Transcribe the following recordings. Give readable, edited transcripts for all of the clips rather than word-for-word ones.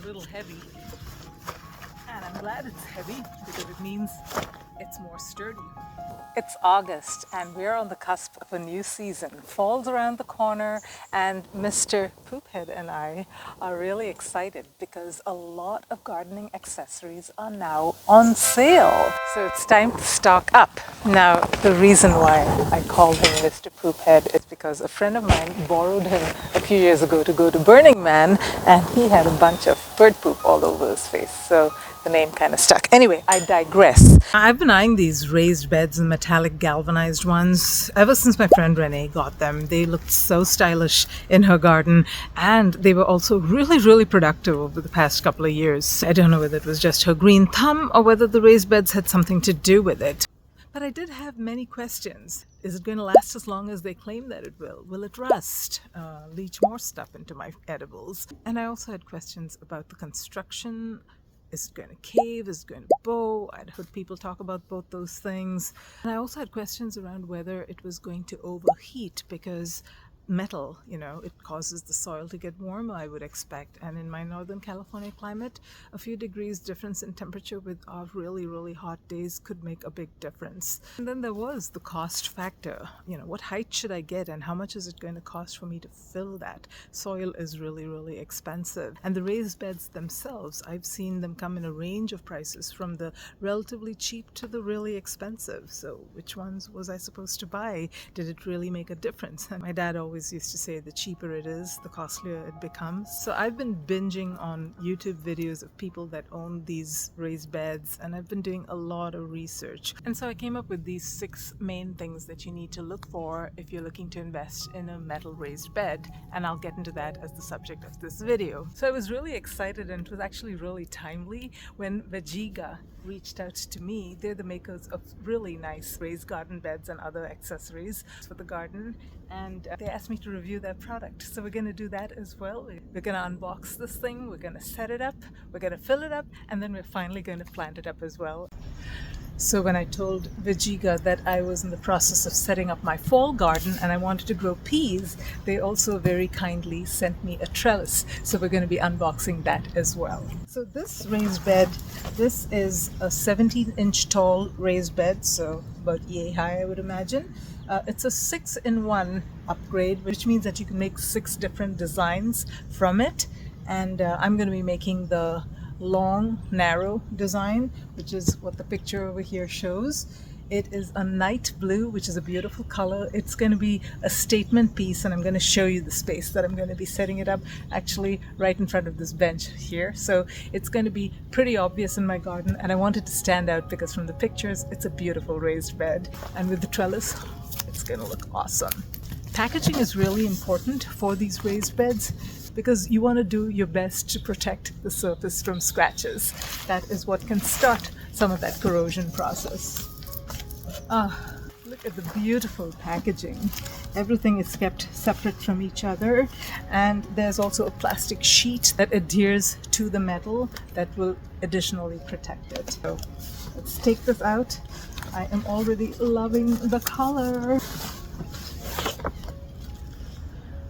a little heavy, and I'm glad it's heavy because it means it's more sturdy. It's August and we're on the cusp of a new season. Fall's around the corner and Mr. Poop-head and I are really excited because a lot of gardening accessories are now on sale. So it's time to stock up. Now, the reason why I called him Mr. Poop-head is because a friend of mine borrowed him a few years ago to go to Burning Man and he had a bunch of bird poop all over his face. So the name kind of stuck. Anyway, I digress. I've been eyeing these raised beds and metallic galvanized ones ever since my friend Renee got them. They looked so stylish in her garden and they were also really productive over the past couple of years. I don't know whether it was just her green thumb or whether the raised beds had something to do with it. But I did have many questions. Is it going to last as long as they claim that it will? Will it rust? Leach more stuff into my edibles? And I also had questions about the construction. Is it going to cave? Is it going to bow? I'd heard people talk about both those things. And I also had questions around whether it was going to overheat because metal, it causes the soil to get warmer, I would expect. And in my Northern California climate, a few degrees difference in temperature with our really hot days could make a big difference. And then there was the cost factor. What height should I get and how much is it going to cost for me to fill that? Soil is really expensive. And the raised beds themselves, I've seen them come in a range of prices from the relatively cheap to the really expensive. So which ones was I supposed to buy? Did it really make a difference? And my dad always used to say the cheaper it is, the costlier it becomes. So I've been binging on YouTube videos of people that own these raised beds and I've been doing a lot of research. And so I came up with these 6 main things that you need to look for if you're looking to invest in a metal raised bed, and I'll get into that as the subject of this video. So I was really excited and it was actually really timely when Vegega reached out to me. They're the makers of really nice raised garden beds and other accessories for the garden, and they asked me to review their product. So we're going to do that as well. We're going to unbox this thing, we're going to set it up, we're going to fill it up, and then we're finally going to plant it up as well. So when I told Vegega that I was in the process of setting up my fall garden and I wanted to grow peas, they also very kindly sent me a trellis. So we're going to be unboxing that as well. So this raised bed, this is a 17-inch tall raised bed, so about yay high I would imagine. It's a 6-in-1 upgrade, which means that you can make 6 different designs from it. And I'm going to be making the long, narrow design, which is what the picture over here shows. It is a night blue, which is a beautiful color. It's going to be a statement piece, and I'm going to show you the space that I'm going to be setting it up, actually right in front of this bench here. So it's going to be pretty obvious in my garden, and I want it to stand out because from the pictures, it's a beautiful raised bed. And with the trellis, it's going to look awesome. Packaging is really important for these raised beds because you want to do your best to protect the surface from scratches. That is what can start some of that corrosion process. Look at the beautiful packaging. Everything is kept separate from each other, and there's also a plastic sheet that adheres to the metal that will additionally protect it. So let's take this out. I am already loving the color.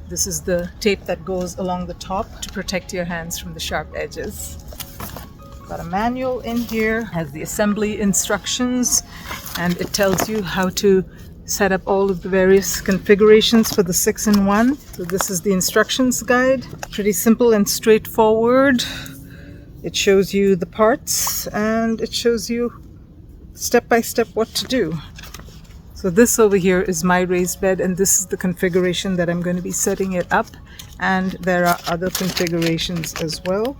This is the tape that goes along the top to protect your hands from the sharp edges. Got a manual in here, has the assembly instructions, and it tells you how to set up all of the various configurations for the 6-in-1. So this is the instructions guide. Pretty simple and straightforward. It shows you the parts and it shows you step by step what to do. So this over here is my raised bed, and this is the configuration that I'm going to be setting it up, and there are other configurations as well.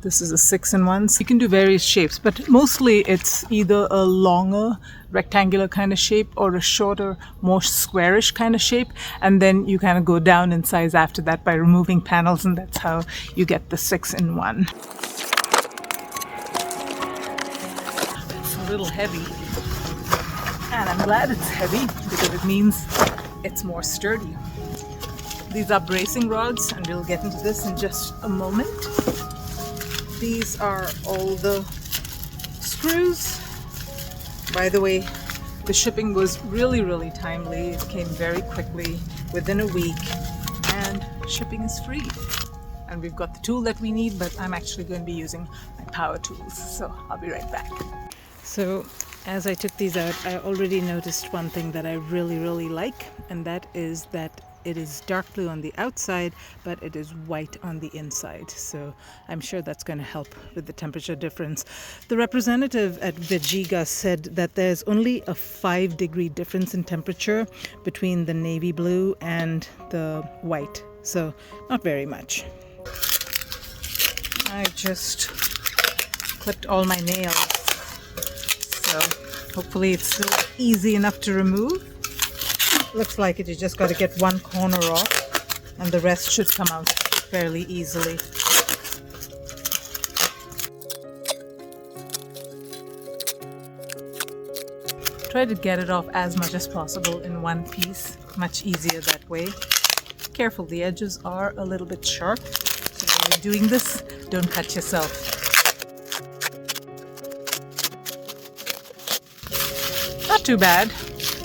This is a 6-in-1. So you can do various shapes, but mostly it's either a longer rectangular kind of shape or a shorter, more squarish kind of shape, and then you kind of go down in size after that by removing panels, and that's how you get the 6-in-1. It's a little heavy. And I'm glad it's heavy because it means it's more sturdy. These are bracing rods, and we'll get into this in just a moment. These are all the screws. By the way, the shipping was really timely. It came very quickly, within a week, and shipping is free. and we've got the tool that we need, but I'm actually going to be using my power tools. So I'll be right back. So as I took these out, I already noticed one thing that I really like, and that is that it is dark blue on the outside, but it is white on the inside. So I'm sure that's going to help with the temperature difference. The representative at Vegega said that there's only a 5-degree difference in temperature between the navy blue and the white. So not very much. I just clipped all my nails. So hopefully it's still easy enough to remove. Looks like it, you just got to get one corner off and the rest should come out fairly easily. Try to get it off as much as possible in one piece, much easier that way. Careful, the edges are a little bit sharp, so when you're doing this, don't cut yourself. Not too bad.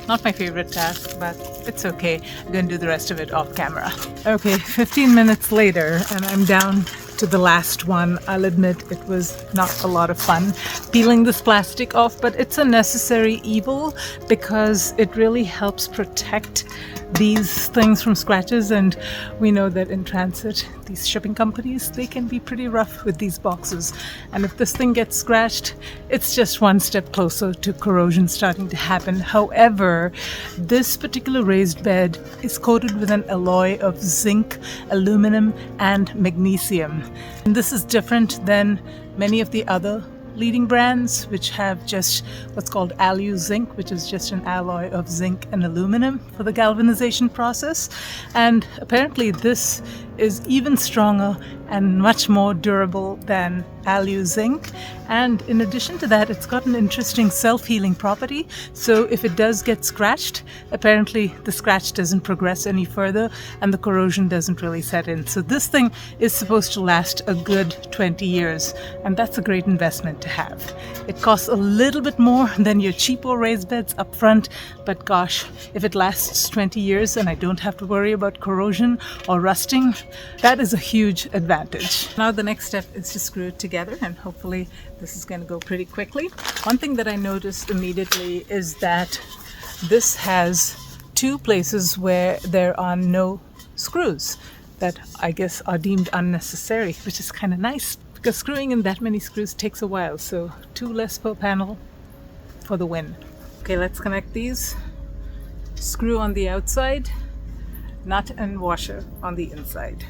Not my favorite task, but it's okay. I'm going to do the rest of it off camera. Okay, 15 minutes later, and I'm down to the last one. I'll admit it was not a lot of fun peeling this plastic off, but it's a necessary evil because it really helps protect these things from scratches, and we know that in transit, these shipping companies, they can be pretty rough with these boxes, and if this thing gets scratched, it's just one step closer to corrosion starting to happen. However, this particular raised bed is coated with an alloy of zinc, aluminum, and magnesium, and this is different than many of the other leading brands which have just what's called alu zinc, which is just an alloy of zinc and aluminum for the galvanization process. And apparently this is even stronger and much more durable than alu zinc. And in addition to that, it's got an interesting self-healing property. So if it does get scratched, apparently the scratch doesn't progress any further and the corrosion doesn't really set in. So this thing is supposed to last a good 20 years, and that's a great investment to have. It costs a little bit more than your cheapo raised beds up front, but gosh, if it lasts 20 years and I don't have to worry about corrosion or rusting, that is a huge advantage. Now the next step is to screw it together, and hopefully this is going to go pretty quickly. One thing that I noticed immediately is that this has 2 places where there are no screws that I guess are deemed unnecessary, which is kind of nice because screwing in that many screws takes a while. So 2 less per panel for the win. Okay, let's connect these. Screw on the outside, nut and washer on the inside.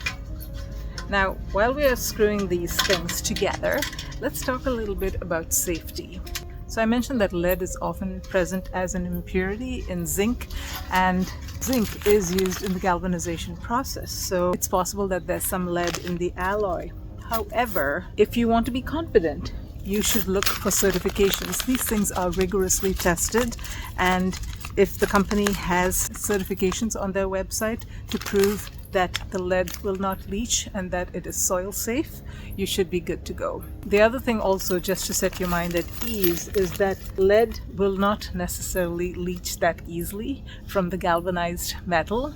Now, while we are screwing these things together, let's talk a little bit about safety. So I mentioned that lead is often present as an impurity in zinc, and zinc is used in the galvanization process. So it's possible that there's some lead in the alloy. However, if you want to be confident, you should look for certifications. These things are rigorously tested, and if the company has certifications on their website to prove that the lead will not leach and that it is soil safe, you should be good to go. The other thing also, just to set your mind at ease, is that lead will not necessarily leach that easily from the galvanized metal.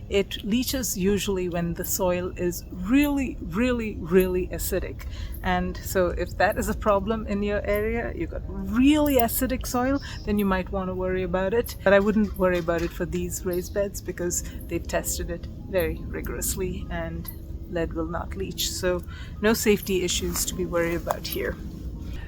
It leaches usually when the soil is really acidic. And so if that is a problem in your area, you've got really acidic soil, then you might want to worry about it. But I wouldn't worry about it for these raised beds because they've tested it very rigorously and lead will not leach. So no safety issues to be worried about here.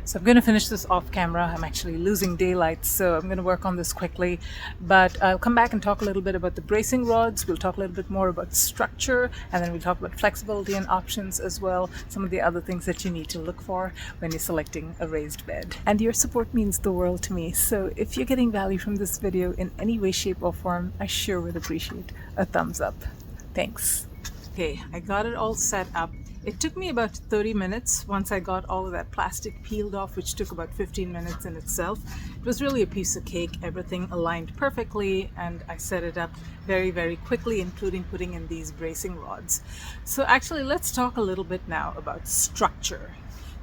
So I'm going to finish this off camera. I'm actually losing daylight, so I'm going to work on this quickly. But I'll come back and talk a little bit about the bracing rods. We'll talk a little bit more about structure, and then we'll talk about flexibility and options as well. Some of the other things that you need to look for when you're selecting a raised bed. And your support means the world to me. So if you're getting value from this video in any way, shape, or form, I sure would appreciate a thumbs up. Thanks. Okay, I got it all set up. It took me about 30 minutes once I got all of that plastic peeled off, which took about 15 minutes in itself. It was really a piece of cake. Everything aligned perfectly, and I set it up very quickly, including putting in these bracing rods. So actually, let's talk a little bit now about structure.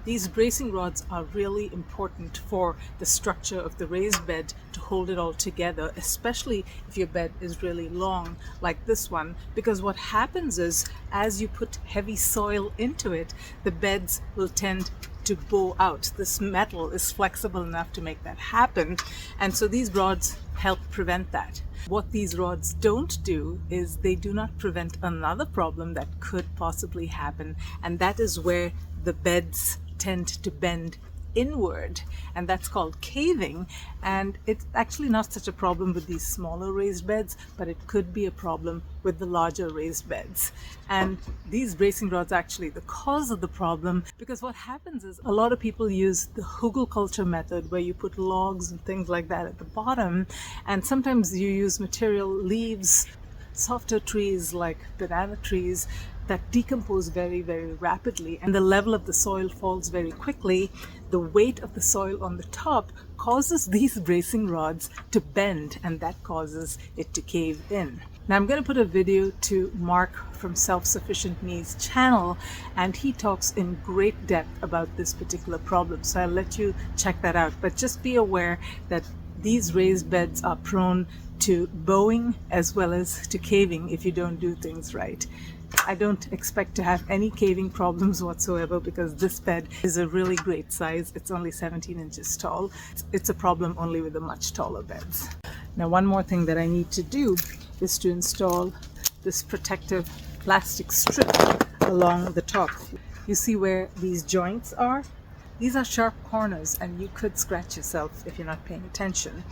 These bracing rods are really important for the structure of the raised bed to hold it all together, especially if your bed is really long like this one, because what happens is as you put heavy soil into it, the beds will tend to bow out. This metal is flexible enough to make that happen, and so these rods help prevent that. What these rods don't do is they do not prevent another problem that could possibly happen, and that is where the beds tend to bend inward, and that's called caving. And it's actually not such a problem with these smaller raised beds, but it could be a problem with the larger raised beds. And these bracing rods are actually the cause of the problem, because what happens is a lot of people use the hugelkultur method, where you put logs and things like that at the bottom, and sometimes you use material, leaves, softer trees like banana trees that decompose very, very rapidly, and the level of the soil falls very quickly. The weight of the soil on the top causes these bracing rods to bend, and that causes it to cave in. Now I'm going to put a video to Mark from Self-Sufficient Me's channel, and he talks in great depth about this particular problem, so I'll let you check that out. But just be aware that these raised beds are prone to bowing as well as to caving if you don't do things right. I don't expect to have any caving problems whatsoever, because this bed is a really great size. It's only 17 inches tall. It's a problem only with the much taller beds. Now, one more thing that I need to do is to install this protective plastic strip along the top. You see where these joints are? These are sharp corners, and you could scratch yourself if you're not paying attention.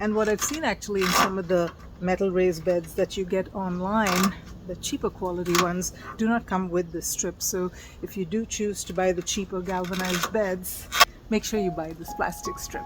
And what I've seen actually in some of the metal raised beds that you get online, the cheaper quality ones, do not come with this strip. So if you do choose to buy the cheaper galvanized beds, make sure you buy this plastic strip.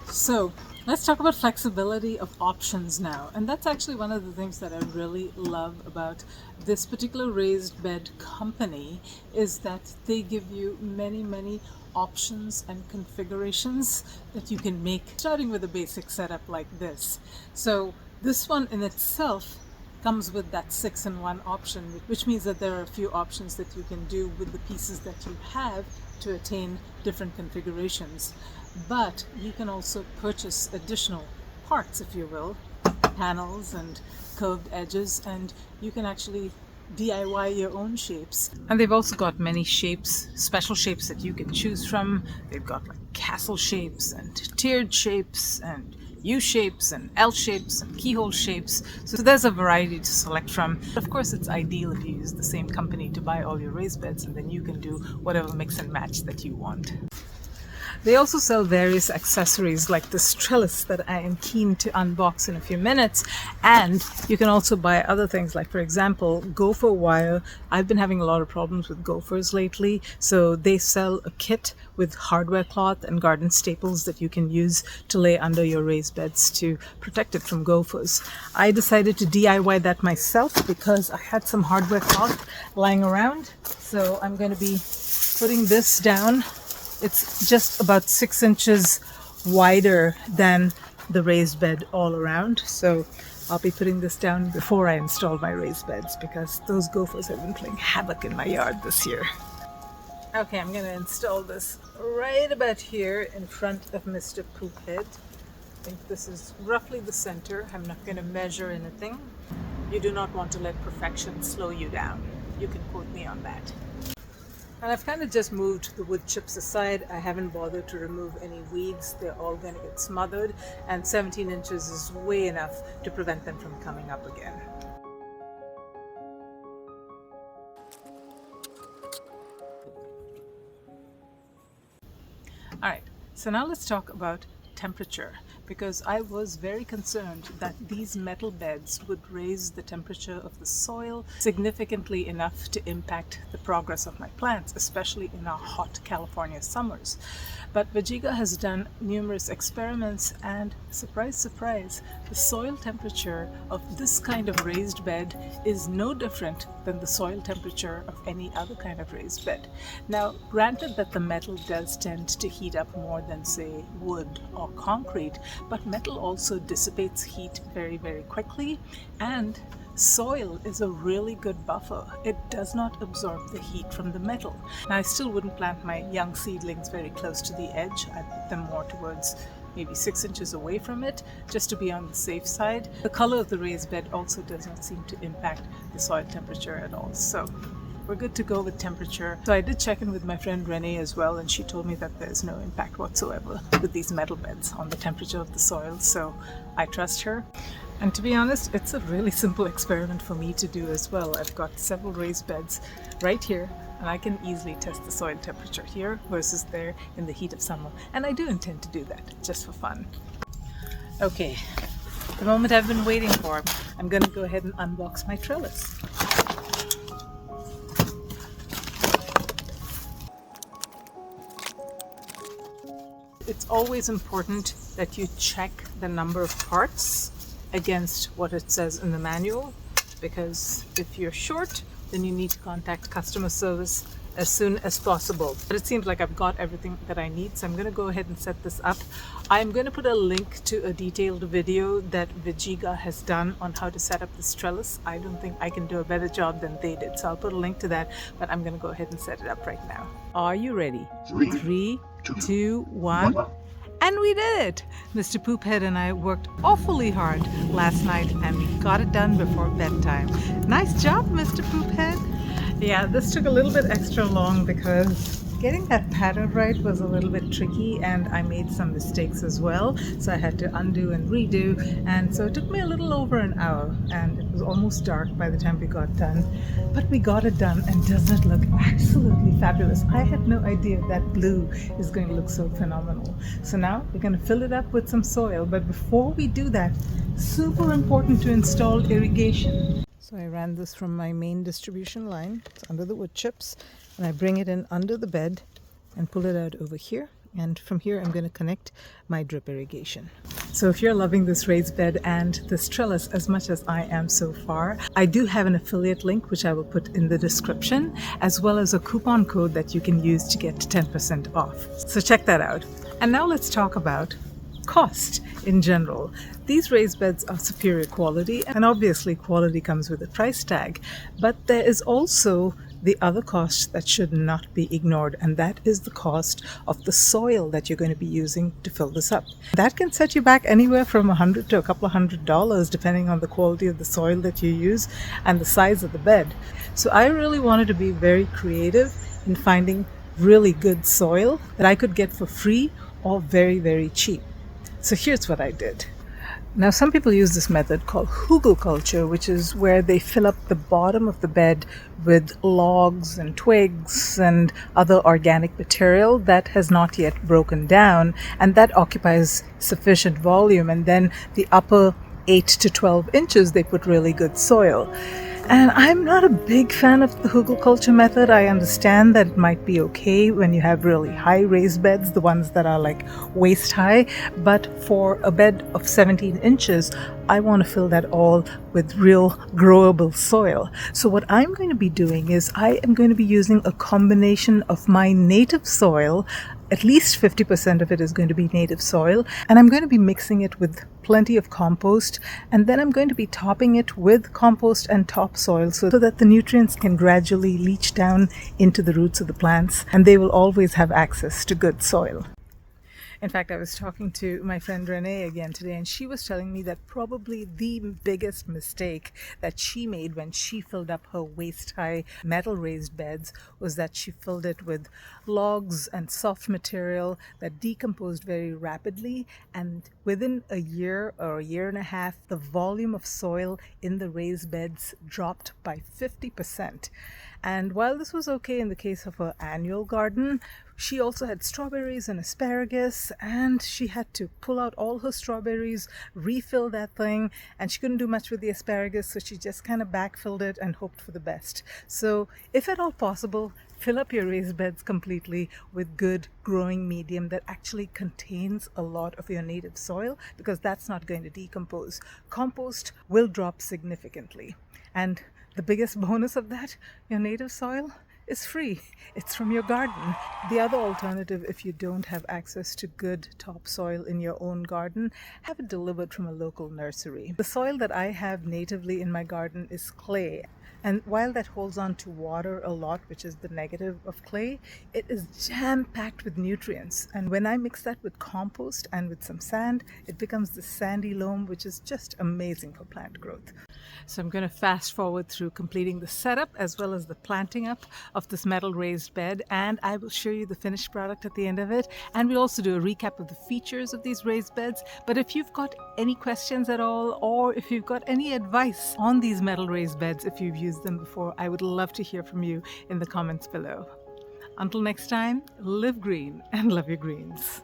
So let's talk about flexibility of options now. And that's actually one of the things that I really love about this particular raised bed company, is that they give you many, many options and configurations that you can make, starting with a basic setup like this. So this one in itself comes with that 6-in-1 option, which means that there are a few options that you can do with the pieces that you have to attain different configurations. But you can also purchase additional parts, if you will, panels and curved edges, and you can actually DIY your own shapes. And they've also got many shapes, special shapes that you can choose from. They've got like castle shapes and tiered shapes and U shapes and L shapes and keyhole shapes. So there's a variety to select from. Of course, it's ideal if you use the same company to buy all your raised beds, and then you can do whatever mix and match that you want. They also sell various accessories like this trellis that I am keen to unbox in a few minutes. And you can also buy other things like, for example, gopher wire. I've been having a lot of problems with gophers lately. So they sell a kit with hardware cloth and garden staples that you can use to lay under your raised beds to protect it from gophers. I decided to DIY that myself because I had some hardware cloth lying around. So I'm going to be putting this down. It's just about 6 inches wider than the raised bed all around. So I'll be putting this down before I install my raised beds, because those gophers have been playing havoc in my yard this year. Okay, I'm going to install this right about here in front of Mr. Poop-head. I think this is roughly the center. I'm not going to measure anything. You do not want to let perfection slow you down. You can quote me on that. And I've kind of just moved the wood chips aside. I haven't bothered to remove any weeds. They're all going to get smothered, and 17 inches is way enough to prevent them from coming up again. All right, so now let's talk about temperature, because I was very concerned that these metal beds would raise the temperature of the soil significantly enough to impact the progress of my plants, especially in our hot California summers. But Vegega has done numerous experiments, and surprise, surprise, the soil temperature of this kind of raised bed is no different than the soil temperature of any other kind of raised bed. Now, granted that the metal does tend to heat up more than, say, wood or concrete, but metal also dissipates heat very, very quickly, and soil is a really good buffer. It does not absorb the heat from the metal. Now, I still wouldn't plant my young seedlings very close to the edge. I'd put them more towards maybe 6 inches away from it, just to be on the safe side. The color of the raised bed also does not seem to impact the soil temperature at all. So we're good to go with temperature. So I did check in with my friend Renee as well, and she told me that there's no impact whatsoever with these metal beds on the temperature of the soil. So I trust her. And to be honest, it's a really simple experiment for me to do as well. I've got several raised beds right here, and I can easily test the soil temperature here versus there in the heat of summer. And I do intend to do that just for fun. Okay, the moment I've been waiting for. I'm going to go ahead and unbox my trellis. It's always important that you check the number of parts against what it says in the manual, because if you're short, then you need to contact customer service as soon as possible. But it seems like I've got everything that I need, so I'm going to go ahead and set this up. I'm going to put a link to a detailed video that Vegega has done on how to set up this trellis. I don't think I can do a better job than they did, so I'll put a link to that, but I'm going to go ahead and set it up right now. Are you ready? 3, 2, 1. And we did it! Mr. Poop-head and I worked awfully hard last night, and we got it done before bedtime. Nice job, Mr. Poop-head! Yeah, this took a little bit extra long because getting that pattern right was a little bit tricky, and I made some mistakes as well. So I had to undo and redo, and so it took me a little over an hour, and it was almost dark by the time we got done. But we got it done, and doesn't it look absolutely fabulous? I had no idea that blue is going to look so phenomenal. So now we're going to fill it up with some soil, but before we do that, super important to install irrigation. So I ran this from my main distribution line. It's under the wood chips, and I bring it in under the bed and pull it out over here. And from here I'm going to connect my drip irrigation. So if you're loving this raised bed and this trellis as much as I am so far, I do have an affiliate link which I will put in the description, as well as a coupon code that you can use to get 10% off. So check that out. And now let's talk about cost in general. These raised beds are superior quality, and obviously quality comes with a price tag, but there is also the other cost that should not be ignored, and that is the cost of the soil that you're going to be using to fill this up. That can set you back anywhere from $100 to a couple of $100 depending on the quality of the soil that you use and the size of the bed. So I really wanted to be very creative in finding really good soil that I could get for free or very, very cheap. So here's what I did. Now, some people use this method called hugelkultur, which is where they fill up the bottom of the bed with logs and twigs and other organic material that has not yet broken down, and that occupies sufficient volume. And then the upper 8 to 12 inches, they put really good soil. And I'm not a big fan of the hugelkultur method. I understand that it might be okay when you have really high raised beds, the ones that are like waist high, but for a bed of 17 inches, I want to fill that all with real growable soil. So what I'm going to be doing is I am going to be using a combination of my native soil. At least 50% of it is going to be native soil, and I'm going to be mixing it with plenty of compost, and then I'm going to be topping it with compost and topsoil so that the nutrients can gradually leach down into the roots of the plants, and they will always have access to good soil. In fact, I was talking to my friend Renee again today, and she was telling me that probably the biggest mistake that she made when she filled up her waist-high metal raised beds was that she filled it with logs and soft material that decomposed very rapidly, and within a year or a year and a half, the volume of soil in the raised beds dropped by 50%. And while this was okay in the case of her annual garden, she also had strawberries and asparagus, and she had to pull out all her strawberries, refill that thing, and she couldn't do much with the asparagus, so she just kind of backfilled it and hoped for the best. So if at all possible, fill up your raised beds completely with good growing medium that actually contains a lot of your native soil, because that's not going to decompose. Compost will drop significantly, and the biggest bonus of that, your native soil, is free. It's from your garden. The other alternative, if you don't have access to good topsoil in your own garden, have it delivered from a local nursery. The soil that I have natively in my garden is clay. And while that holds on to water a lot, which is the negative of clay, it is jam-packed with nutrients. And when I mix that with compost and with some sand, it becomes this sandy loam, which is just amazing for plant growth. So I'm going to fast forward through completing the setup as well as the planting up of this metal raised bed, and I will show you the finished product at the end of it. And we'll also do a recap of the features of these raised beds. But if you've got any questions at all, or if you've got any advice on these metal raised beds, if you've used them before, I would love to hear from you in the comments below. Until next time, live green and love your greens.